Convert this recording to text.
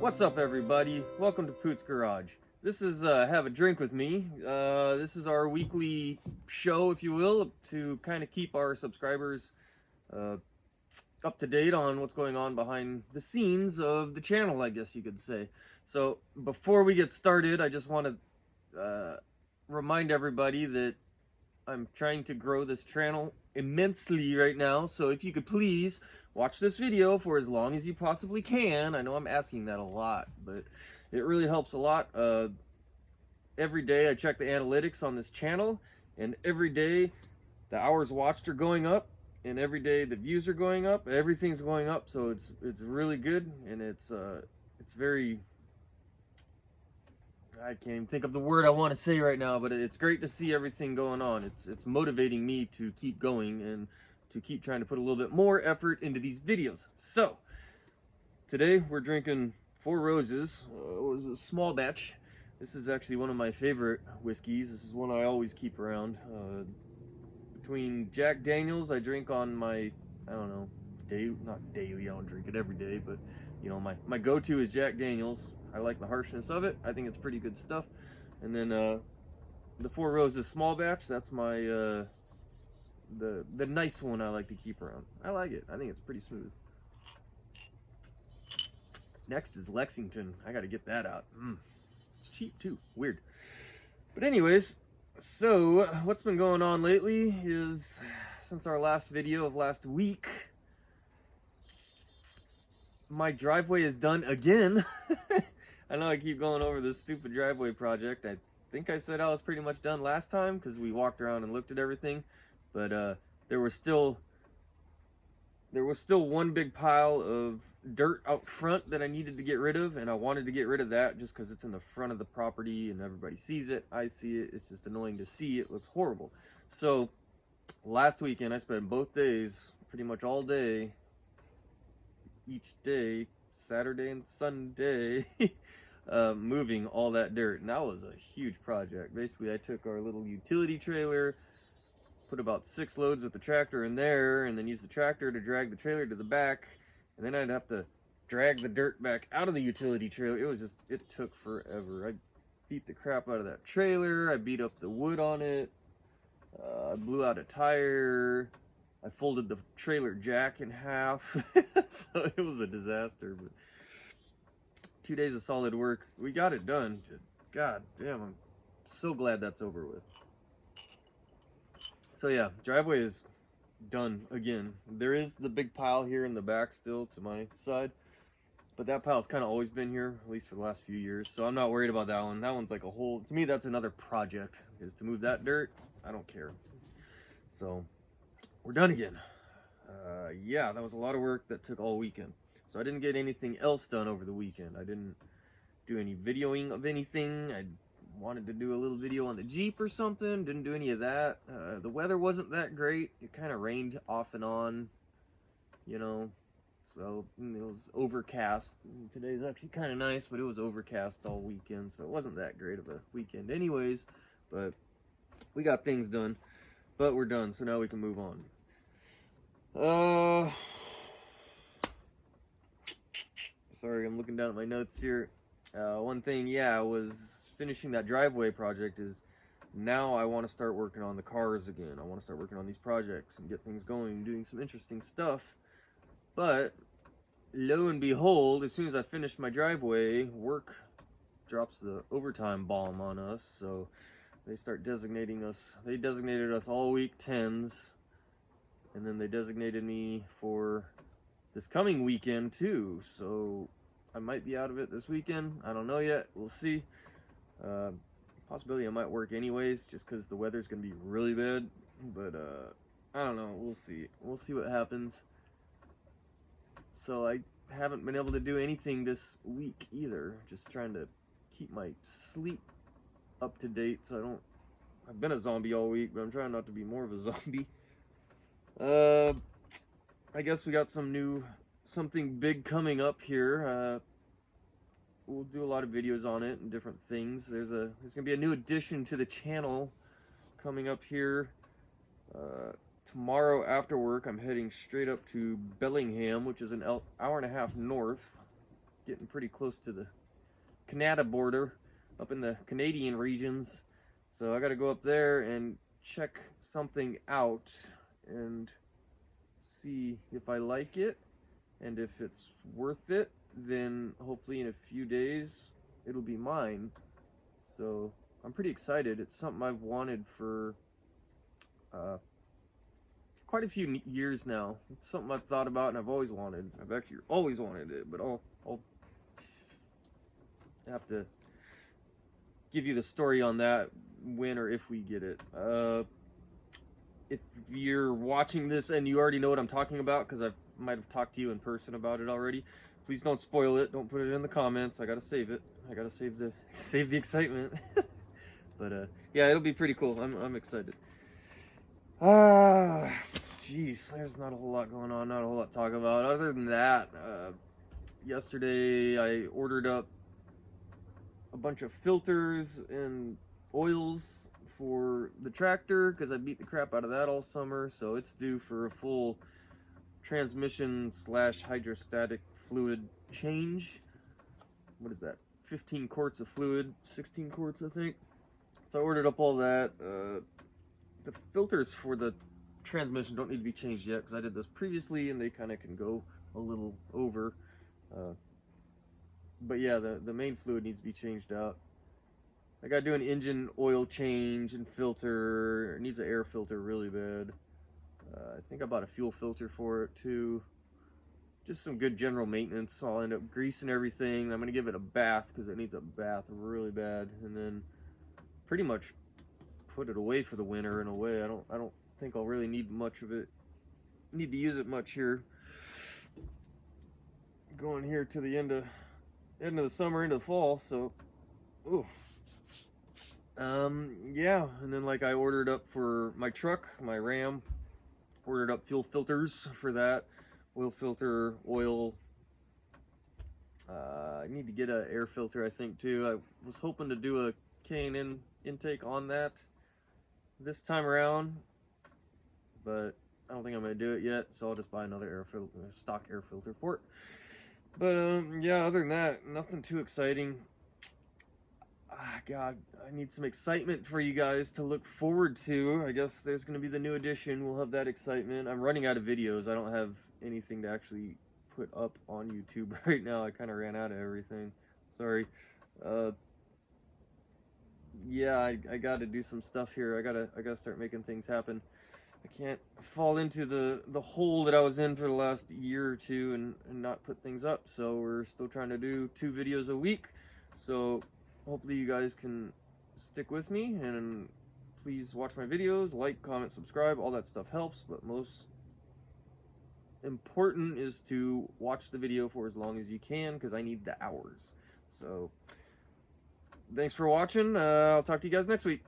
What's up, everybody? Welcome to Poots Garage. This is Have a Drink with Me. This is our weekly show, if you will, to kind of keep our subscribers up to date on what's going on behind the scenes of the channel, I guess you could say. So before we get started, I just want to remind everybody that I'm trying to grow this channel immensely right now, so if you could please watch this video for as long as you possibly can. I know I'm asking that a lot, but it really helps a lot. Every day I check the analytics on this channel, and every day the hours watched are going up, and every day the views are going up. Everything's going up, so it's really good, and it's very, I can't even think of the word I want to say right now, but it's great to see everything going on. It's motivating me to keep going and to keep trying to put a little bit more effort into these videos. So today we're drinking Four Roses. It was a small batch. This is actually one of my favorite whiskeys. This is one I always keep around. Between Jack Daniels, I drink on my, I don't know, not daily, I don't drink it every day, but you know, my go-to is Jack Daniels. I like the harshness of it. I think it's pretty good stuff. And then the Four Roses small batch, that's my the nice one I like to keep around. I like it. I think it's pretty smooth. Next is Lexington. I got to get that out. It's cheap too. Weird. But anyways, so what's been going on lately is, since our last video of last week, my driveway is done again. I know I keep going over this stupid driveway project. I think I said I was pretty much done last time because we walked around and looked at everything, but there was still one big pile of dirt out front that I needed to get rid of, and I wanted to get rid of that just because it's in the front of the property and everybody sees it. I see it. It's just annoying to see. It looks horrible. So last weekend I spent both days, pretty much all day, each day, Saturday and Sunday, moving all that dirt. And that was a huge project. Basically, I took our little utility trailer, put about 6 loads with the tractor in there, and then used the tractor to drag the trailer to the back, and then I'd have to drag the dirt back out of the utility trailer. It took forever. I beat the crap out of that trailer. I beat up the wood on it. I blew out a tire. I folded the trailer jack in half. So it was a disaster, but 2 days of solid work. We got it done. God damn, I'm so glad that's over with. So yeah, driveway is done again. There is the big pile here in the back still to my side, but that pile's kind of always been here, at least for the last few years, so I'm not worried about that one. That one's like a whole, to me that's another project, is to move that dirt. I don't care. So we're done again. Yeah, that was a lot of work that took all weekend. So I didn't get anything else done over the weekend. I didn't do any videoing of anything. I wanted to do a little video on the Jeep or something. Didn't do any of that. The weather wasn't that great. It kind of rained off and on, you know. So it was overcast. Today's actually kind of nice, but it was overcast all weekend, so it wasn't that great of a weekend anyways. But we got things done. But we're done, so now we can move on. Sorry, I'm looking down at my notes here. One thing, yeah, was finishing that driveway project. Is now I want to start working on the cars again. I want to start working on these projects and get things going, doing some interesting stuff. But lo and behold, as soon as I finish my driveway, work drops the overtime bomb on us. So they start designating us. They designated us all week 10s, and then they designated me for this coming weekend too. So I might be out of it this weekend. I don't know yet. We'll see. Possibility I might work anyways, just because the weather's gonna be really bad. But I don't know. We'll see. We'll see what happens. So I haven't been able to do anything this week either. Just trying to keep my sleep up to date so I don't... I've been a zombie all week, but I'm trying not to be more of a zombie. I guess we got something big coming up here. We'll do a lot of videos on it and different things. There's gonna be a new addition to the channel coming up here. Tomorrow after work, I'm heading straight up to Bellingham, which is an hour and a half north, getting pretty close to the Canada border, up in the Canadian regions. So I got to go up there and check something out and see if I like it, and if it's worth it, then hopefully in a few days it'll be mine. So I'm pretty excited. It's something I've wanted for quite a few years now. It's something I've thought about and I've always wanted. I've actually always wanted it, but I'll have to give you the story on that when or if we get it. If you're watching this and you already know what I'm talking about, because I might have talked to you in person about it already, please don't spoil it. Don't put it in the comments. I gotta save it. I gotta save the excitement. But yeah, it'll be pretty cool. I'm excited. Geez, there's not a whole lot going on, not a whole lot to talk about. Other than that, yesterday I ordered up a bunch of filters and oils for the tractor because I beat the crap out of that all summer, so it's due for a full transmission / hydrostatic fluid change. What is that? 15 quarts of fluid, 16 quarts I think. So I ordered up all that. The filters for the transmission don't need to be changed yet because I did those previously and they kind of can go a little over. But yeah, the main fluid needs to be changed out. I gotta do an engine oil change and filter. It needs an air filter really bad. I think I bought a fuel filter for it too. Just some good general maintenance. I'll end up greasing everything. I'm gonna give it a bath because it needs a bath really bad, and then pretty much put it away for the winter in a way. I don't think I'll really need much of it. Need to use it much here. Going here to the end of the summer, into the fall. So, ooh. Yeah, and then like I ordered up for my truck, my Ram. Ordered up fuel filters for that. Oil filter, oil. I need to get an air filter, I think, too. I was hoping to do a K&N intake on that this time around, but I don't think I'm going to do it yet, so I'll just buy another air filter, stock air filter for it. But, yeah, other than that, nothing too exciting. God, I need some excitement for you guys to look forward to. I guess there's going to be the new edition. We'll have that excitement. I'm running out of videos. I don't have anything to actually put up on YouTube right now. I kind of ran out of everything. Sorry. Yeah, I got to do some stuff here. I gotta start making things happen. I can't fall into the hole that I was in for the last year or two and not put things up. So we're still trying to do 2 videos a week. So hopefully you guys can stick with me, and please watch my videos, like, comment, subscribe. All that stuff helps, but most important is to watch the video for as long as you can, because I need the hours. So thanks for watching. I'll talk to you guys next week.